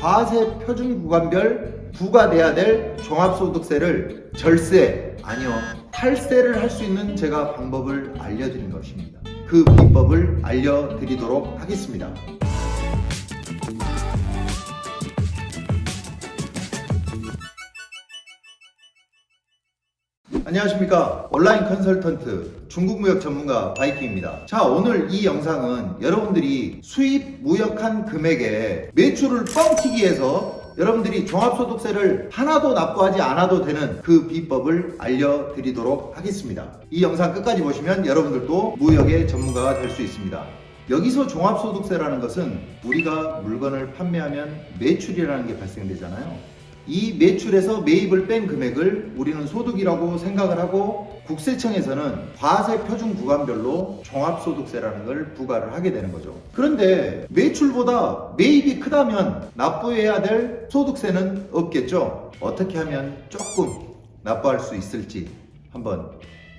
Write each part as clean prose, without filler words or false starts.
과세 표준 구간별 부과돼야 될 종합소득세를 절세, 아니요, 탈세를 할 수 있는 제가 방법을 알려드린 것입니다. 그 비법을 알려드리도록 하겠습니다. 안녕하십니까. 온라인 컨설턴트 중국무역 전문가 바이킹입니다. 자, 오늘 이 영상은 여러분들이 수입 무역한 금액에 매출을 뻥튀기 해서 여러분들이 종합소득세를 하나도 납부하지 않아도 되는 그 비법을 알려드리도록 하겠습니다. 이 영상 끝까지 보시면 여러분들도 무역의 전문가가 될 수 있습니다. 여기서 종합소득세라는 것은 우리가 물건을 판매하면 매출이라는 게 발생되잖아요. 이 매출에서 매입을 뺀 금액을 우리는 소득이라고 생각을 하고 국세청에서는 과세 표준 구간별로 종합소득세라는 걸 부과를 하게 되는 거죠. 그런데 매출보다 매입이 크다면 납부해야 될 소득세는 없겠죠. 어떻게 하면 조금 납부할 수 있을지 한번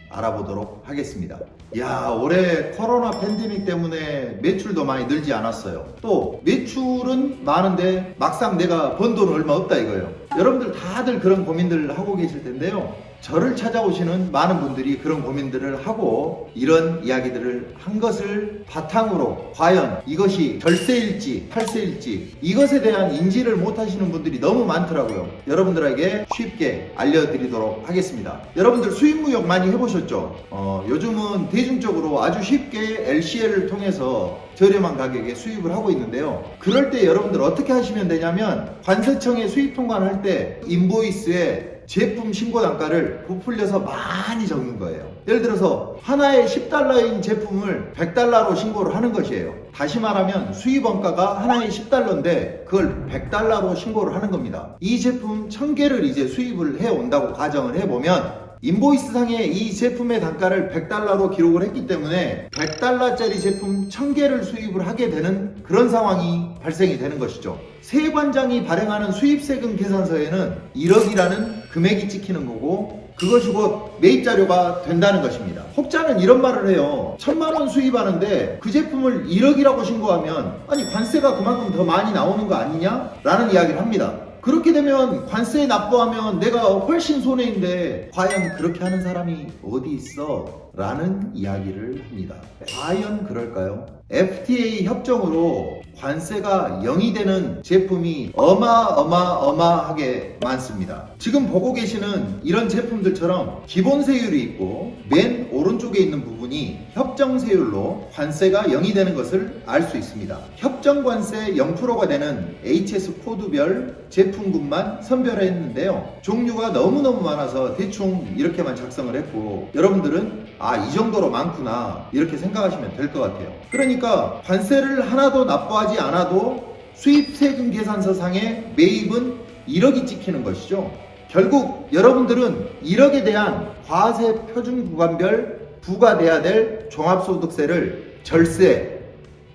알아보도록 하겠습니다. 야, 올해 코로나 팬데믹 때문에 매출도 많이 늘지 않았어요. 또 매출은 많은데 막상 내가 번 돈은 얼마 없다 이거예요. 여러분들 다들 그런 고민들을 하고 계실 텐데요. 저를 찾아오시는 많은 분들이 그런 고민들을 하고 이런 이야기들을 한 것을 바탕으로 과연 이것이 절세일지 탈세일지 이것에 대한 인지를 못 하시는 분들이 너무 많더라고요. 여러분들에게 쉽게 알려드리도록 하겠습니다. 여러분들 수입무역 많이 해보셨죠? 요즘은 대중적으로 아주 쉽게 LCL을 통해서 저렴한 가격에 수입을 하고 있는데요. 그럴 때 여러분들 어떻게 하시면 되냐면 관세청에 수입 통관을 할 때 인보이스에 제품 신고 단가를 부풀려서 많이 적는 거예요. 예를 들어서 하나에 10달러인 제품을 100달러로 신고를 하는 것이에요. 다시 말하면 수입 원가가 하나에 10달러인데 그걸 100달러로 신고를 하는 겁니다. 이 제품 1000개를 이제 수입을 해 온다고 가정을 해보면 인보이스상에 이 제품의 단가를 100달러로 기록을 했기 때문에 100달러짜리 제품 1000개를 수입을 하게 되는 그런 상황이 발생이 되는 것이죠. 세관장이 발행하는 수입세금 계산서에는 1억이라는 금액이 찍히는 거고 그것이 곧 매입자료가 된다는 것입니다. 혹자는 이런 말을 해요. 1000만원 수입하는데 그 제품을 1억이라고 신고하면 아니 관세가 그만큼 더 많이 나오는 거 아니냐? 라는 이야기를 합니다. 그렇게 되면 관세 납부하면 내가 훨씬 손해인데 과연 그렇게 하는 사람이 어디 있어? 라는 이야기를 합니다. 과연 그럴까요? FTA 협정으로 관세가 0이 되는 제품이 어마어마하게 많습니다. 지금 보고 계시는 이런 제품들처럼 기본세율이 있고 맨 오른쪽에 있는 부분이 협정세율로 관세가 0이 되는 것을 알 수 있습니다. 협정관세 0%가 되는 HS 코드별 제품군만 선별했는데요. 종류가 너무너무 많아서 대충 이렇게만 작성을 했고 여러분들은 이 정도로 많구나 이렇게 생각하시면 될 것 같아요. 그러니까 관세를 하나도 납부하지 않아도 수입세금 계산서 상의 매입은 1억이 찍히는 것이죠. 결국 여러분들은 1억에 대한 과세 표준 구간별 부과돼야 될 종합소득세를 절세,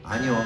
아니요,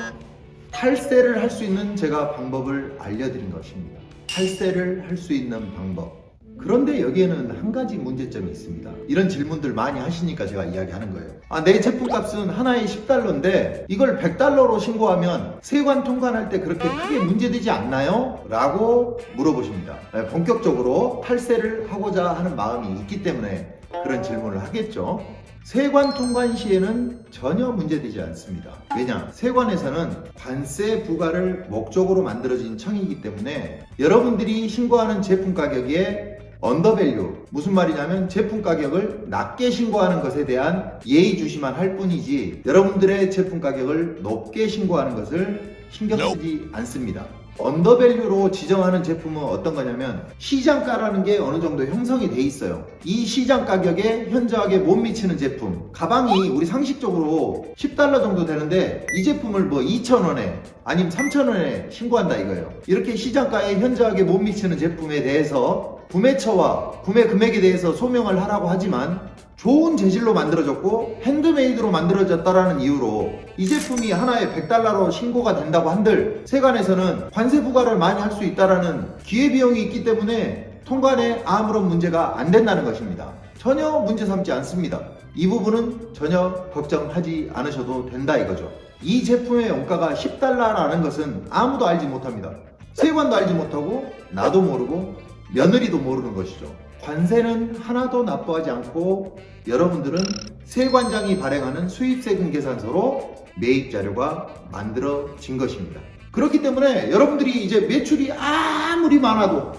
탈세를 할 수 있는 제가 방법을 알려드린 것입니다. 탈세를 할 수 있는 방법. 그런데 여기에는 한 가지 문제점이 있습니다. 이런 질문들 많이 하시니까 제가 이야기하는 거예요. 내 제품값은 하나에 10달러인데 이걸 100달러로 신고하면 세관 통관할 때 그렇게 크게 문제되지 않나요? 라고 물어보십니다. 본격적으로 탈세를 하고자 하는 마음이 있기 때문에 그런 질문을 하겠죠. 세관 통관 시에는 전혀 문제되지 않습니다. 왜냐? 세관에서는 관세 부과를 목적으로 만들어진 청이기 때문에 여러분들이 신고하는 제품 가격에 언더밸류, 무슨 말이냐면 제품 가격을 낮게 신고하는 것에 대한 예의주시만 할 뿐이지 여러분들의 제품 가격을 높게 신고하는 것을 신경 쓰지 않습니다. 언더밸류로 지정하는 제품은 어떤 거냐면 시장가라는 게 어느 정도 형성이 돼 있어요. 이 시장 가격에 현저하게 못 미치는 제품, 가방이 우리 상식적으로 10달러 정도 되는데 이 제품을 2,000원에 아니면 3,000원에 신고한다 이거예요. 이렇게 시장가에 현저하게 못 미치는 제품에 대해서 구매처와 구매 금액에 대해서 소명을 하라고 하지만 좋은 재질로 만들어졌고 핸드메이드로 만들어졌다라는 이유로 이 제품이 하나에 100달러로 신고가 된다고 한들 세관에서는 관세 부과를 많이 할 수 있다라는 기회비용이 있기 때문에 통관에 아무런 문제가 안 된다는 것입니다. 전혀 문제 삼지 않습니다. 이 부분은 전혀 걱정하지 않으셔도 된다 이거죠. 이 제품의 원가가 10달러라는 것은 아무도 알지 못합니다. 세관도 알지 못하고 나도 모르고 며느리도 모르는 것이죠. 관세는 하나도 납부하지 않고 여러분들은 세관장이 발행하는 수입세금 계산서로 매입자료가 만들어진 것입니다. 그렇기 때문에 여러분들이 이제 매출이 아무리 많아도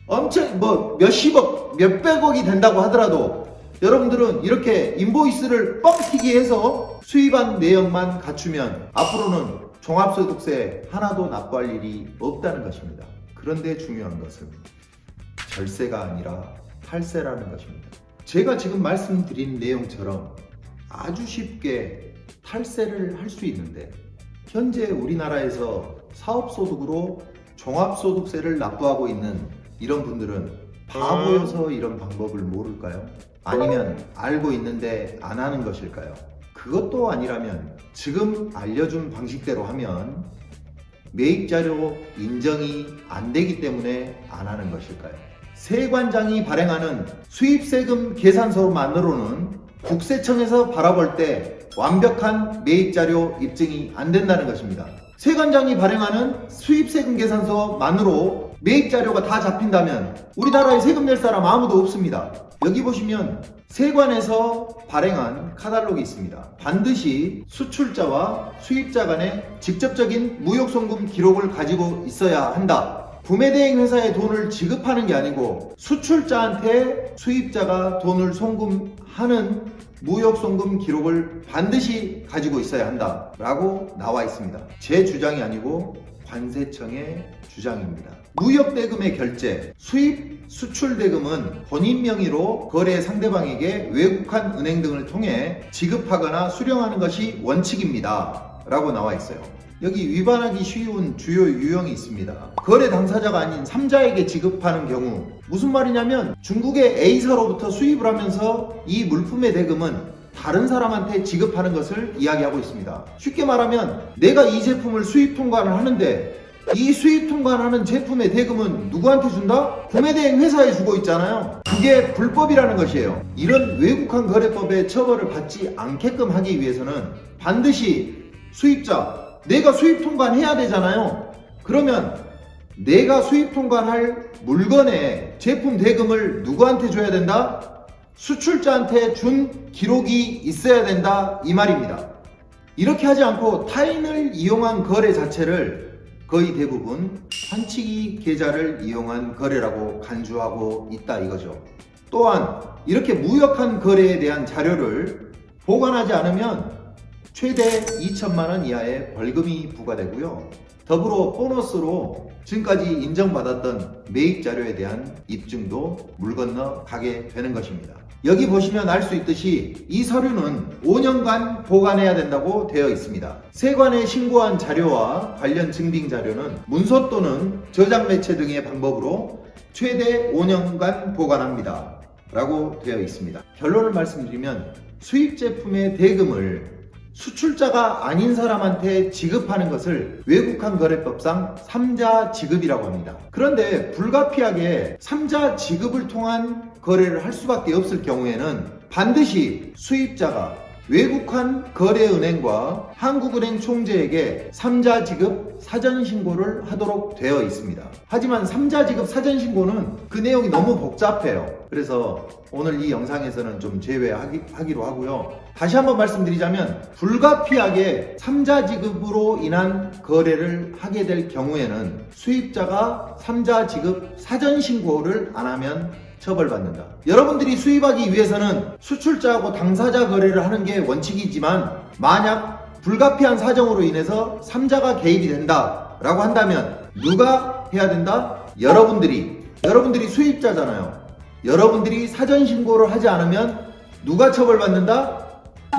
엄청 몇십억, 몇백억이 된다고 하더라도 여러분들은 이렇게 인보이스를 뻥튀기 해서 수입한 내역만 갖추면 앞으로는 종합소득세 하나도 납부할 일이 없다는 것입니다. 그런데 중요한 것은 절세가 아니라 탈세라는 것입니다. 제가 지금 말씀드린 내용처럼 아주 쉽게 탈세를 할 수 있는데 현재 우리나라에서 사업소득으로 종합소득세를 납부하고 있는 이런 분들은 바보여서 이런 방법을 모를까요? 아니면 알고 있는데 안 하는 것일까요? 그것도 아니라면 지금 알려준 방식대로 하면 매입자료 인정이 안 되기 때문에 안 하는 것일까요? 세관장이 발행하는 수입세금 계산서만으로는 국세청에서 바라볼 때 완벽한 매입자료 입증이 안 된다는 것입니다. 세관장이 발행하는 수입세금 계산서만으로 매입자료가 다 잡힌다면 우리나라에 세금 낼 사람 아무도 없습니다. 여기 보시면 세관에서 발행한 카탈로그가 있습니다. 반드시 수출자와 수입자 간의 직접적인 무역송금 기록을 가지고 있어야 한다. 구매대행 회사에 돈을 지급하는 게 아니고 수출자한테 수입자가 돈을 송금하는 무역송금 기록을 반드시 가지고 있어야 한다 라고 나와 있습니다. 제 주장이 아니고 관세청의 주장입니다. 무역대금의 결제, 수입, 수출대금은 본인 명의로 거래 상대방에게 외국한 은행 등을 통해 지급하거나 수령하는 것이 원칙입니다 라고 나와 있어요. 여기 위반하기 쉬운 주요 유형이 있습니다. 거래 당사자가 아닌 3자에게 지급하는 경우 무슨 말이냐면 중국의 A사로부터 수입을 하면서 이 물품의 대금은 다른 사람한테 지급하는 것을 이야기하고 있습니다. 쉽게 말하면 내가 이 제품을 수입 통관을 하는데 이 수입 통관하는 제품의 대금은 누구한테 준다? 구매대행 회사에 주고 있잖아요. 그게 불법이라는 것이에요. 이런 외국한 거래법의 처벌을 받지 않게끔 하기 위해서는 반드시 수입자, 내가 수입 통관해야 되잖아요. 그러면 내가 수입 통관할 물건의 제품 대금을 누구한테 줘야 된다? 수출자한테 준 기록이 있어야 된다 이 말입니다. 이렇게 하지 않고 타인을 이용한 거래 자체를 거의 대부분 환치기 계좌를 이용한 거래라고 간주하고 있다 이거죠. 또한 이렇게 무역한 거래에 대한 자료를 보관하지 않으면 최대 2천만 원 이하의 벌금이 부과되고요. 더불어 보너스로 지금까지 인정받았던 매입 자료에 대한 입증도 물 건너 가게 되는 것입니다. 여기 보시면 알 수 있듯이 이 서류는 5년간 보관해야 된다고 되어 있습니다. 세관에 신고한 자료와 관련 증빙 자료는 문서 또는 저장 매체 등의 방법으로 최대 5년간 보관합니다 라고 되어 있습니다. 결론을 말씀드리면 수입 제품의 대금을 수출자가 아닌 사람한테 지급하는 것을 외국한 거래법상 3자 지급이라고 합니다. 그런데 불가피하게 3자 지급을 통한 거래를 할 수밖에 없을 경우에는 반드시 수입자가 외국한 거래은행과 한국은행 총재에게 3자 지급 사전신고를 하도록 되어 있습니다. 하지만 3자 지급 사전신고는 그 내용이 너무 복잡해요. 그래서 오늘 이 영상에서는 좀 제외하기로 하고요. 다시 한번 말씀드리자면 불가피하게 3자 지급으로 인한 거래를 하게 될 경우에는 수입자가 3자 지급 사전신고를 안 하면 처벌받는다. 여러분들이 수입하기 위해서는 수출자하고 당사자 거래를 하는 게 원칙이지만 만약 불가피한 사정으로 인해서 3자가 개입이 된다 라고 한다면 누가 해야 된다? 여러분들이 수입자잖아요. 여러분들이 사전신고를 하지 않으면 누가 처벌받는다?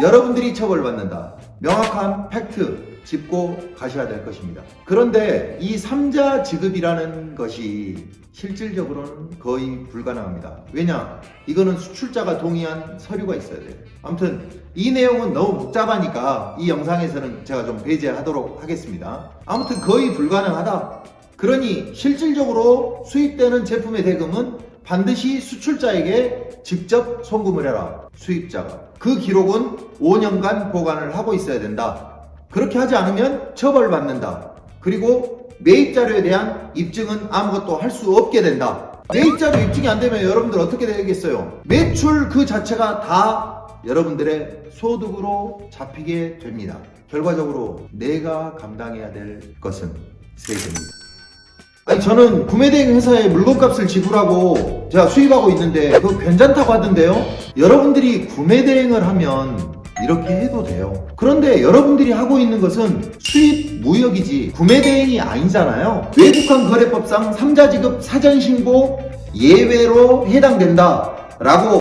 여러분들이 처벌받는다. 명확한 팩트 짚고 가셔야 될 것입니다. 그런데 이 3자 지급이라는 것이 실질적으로는 거의 불가능합니다. 왜냐? 이거는 수출자가 동의한 서류가 있어야 돼요. 아무튼 이 내용은 너무 복잡하니까 이 영상에서는 제가 좀 배제하도록 하겠습니다. 아무튼 거의 불가능하다. 그러니 실질적으로 수입되는 제품의 대금은 반드시 수출자에게 직접 송금을 해라. 수입자가. 그 기록은 5년간 보관을 하고 있어야 된다. 그렇게 하지 않으면 처벌받는다. 그리고 매입 자료에 대한 입증은 아무것도 할 수 없게 된다. 매입 자료 입증이 안 되면 여러분들 어떻게 되겠어요? 매출 그 자체가 다 여러분들의 소득으로 잡히게 됩니다. 결과적으로 내가 감당해야 될 것은 세금입니다. 아니 저는 구매대행 회사에 물건값을 지불하고 제가 수입하고 있는데 그거 괜찮다고 하던데요. 여러분들이 구매대행을 하면 이렇게 해도 돼요. 그런데 여러분들이 하고 있는 것은 수입 무역이지 구매대행이 아니잖아요. 외국환거래법상 3자 지급 사전신고 예외로 해당된다 라고